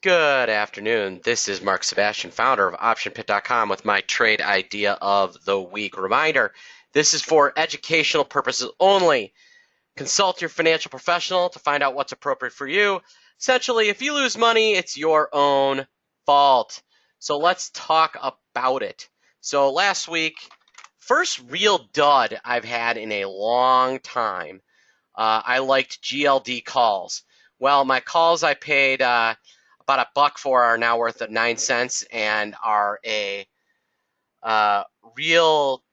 Good afternoon. This is Mark Sebastian, founder of OptionPit.com with my trade idea of the week. Reminder, this is for educational purposes only. Consult your financial professional to find out what's appropriate for you. Essentially, if you lose money, it's your own fault. So let's talk about it. So last week, first real dud I've had in a long time. I liked GLD calls. Well, my calls I paid about $1 for are now worth 9 cents and are a real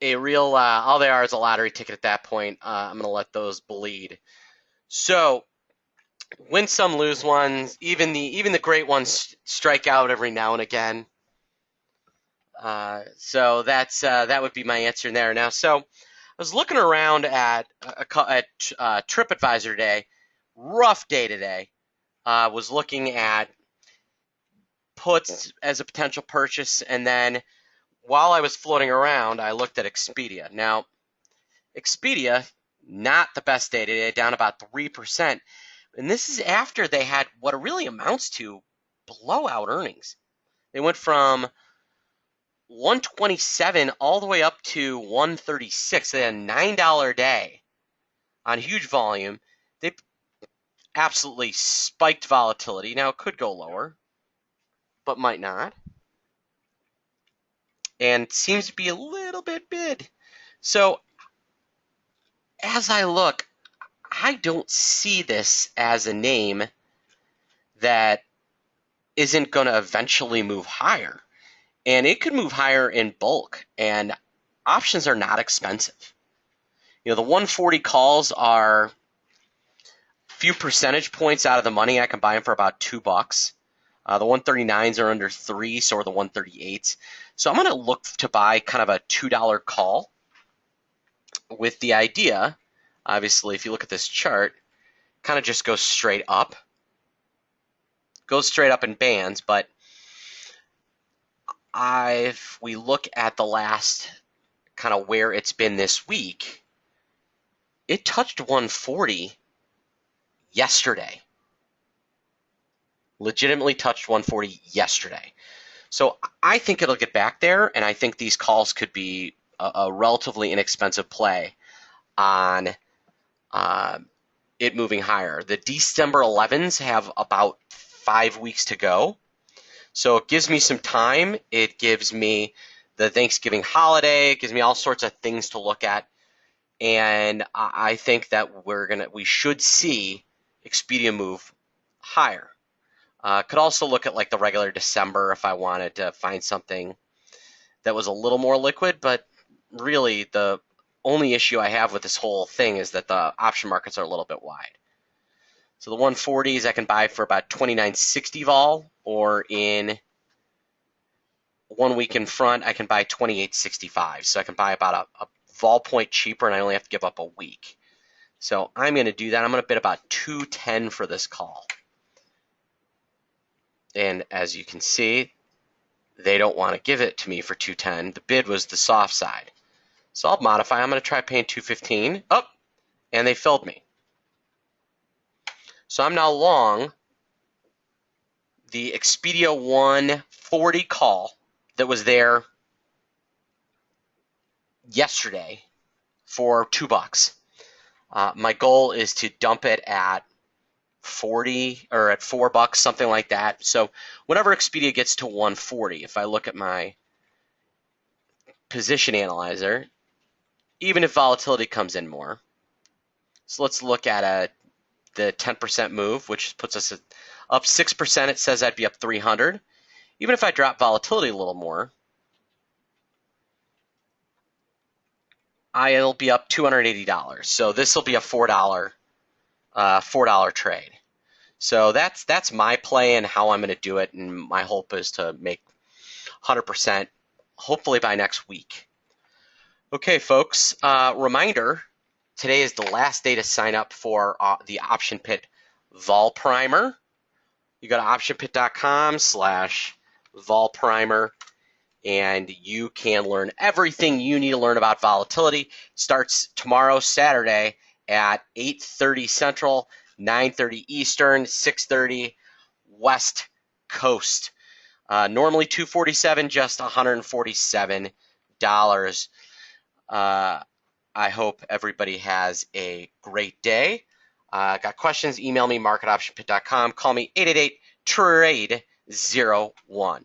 all they are is a lottery ticket at that point. I'm going to let those bleed. So win some, lose ones. Even the great ones strike out every now and again. So that would be my answer there. Now, so I was looking around at TripAdvisor today. Rough day today. Was looking at puts as a potential purchase, and then while I was floating around, I looked at Expedia. Now, Expedia, not the best day today, down about 3%. And this is after they had what it really amounts to blowout earnings. They went from 127 all the way up to 136. They had a $9 day on huge volume. They absolutely spiked volatility. Now, it could go lower, but might not. And seems to be a little bit bid. So, as I look, I don't see this as a name that isn't going to eventually move higher. And it could move higher in bulk. And options are not expensive. You know, the 140 calls are few percentage points out of the money. I can buy them for about $2. The 139s are under 3, so are the 138s. So I'm going to look to buy kind of a $2 call with the idea, obviously, if you look at this chart, kind of just goes straight up. Goes straight up in bands, but if we look at the last kind of where it's been this week, it touched 140 yesterday. Legitimately touched 140 yesterday. So I think it'll get back there, and I think these calls could be a relatively inexpensive play on it moving higher. The December 11s have about 5 weeks to go. So it gives me some time. It gives me the Thanksgiving holiday. It gives me all sorts of things to look at. And I think that we should see Expedia move higher. Could also look at like the regular December if I wanted to find something that was a little more liquid, but really the only issue I have with this whole thing is that the option markets are a little bit wide. So the 140s I can buy for about 29.60 vol, or in 1 week in front I can buy 28.65. So I can buy about a vol point cheaper, and I only have to give up a week. So I'm going to do that. I'm going to bid about 210 for this call. And as you can see, they don't want to give it to me for 210. The bid was the soft side. So I'll modify. I'm going to try paying 215. Oh, and they filled me. So I'm now long the Expedia 140 call that was there yesterday for $2. My goal is to dump it at 40 or at $4, something like that. So whenever Expedia gets to 140, if I look at my position analyzer, even if volatility comes in more, so let's look at the 10% move, which puts us up 6%. It says I'd be up 300. Even if I drop volatility a little more, I'll be up $280. So this will be a $4 trade. So that's my play and how I'm going to do it, and my hope is to make 100% hopefully by next week. Okay, folks, reminder, today is the last day to sign up for the Option Pit Vol Primer. You go to optionpit.com/Vol Primer, and you can learn everything you need to learn about volatility. Starts tomorrow, Saturday, at 8:30 Central, 9:30 Eastern, 6:30 West Coast. Normally $247, just $147. I hope everybody has a great day. Got questions? Email me, marketoptionpit.com. Call me 888-TRADE-01.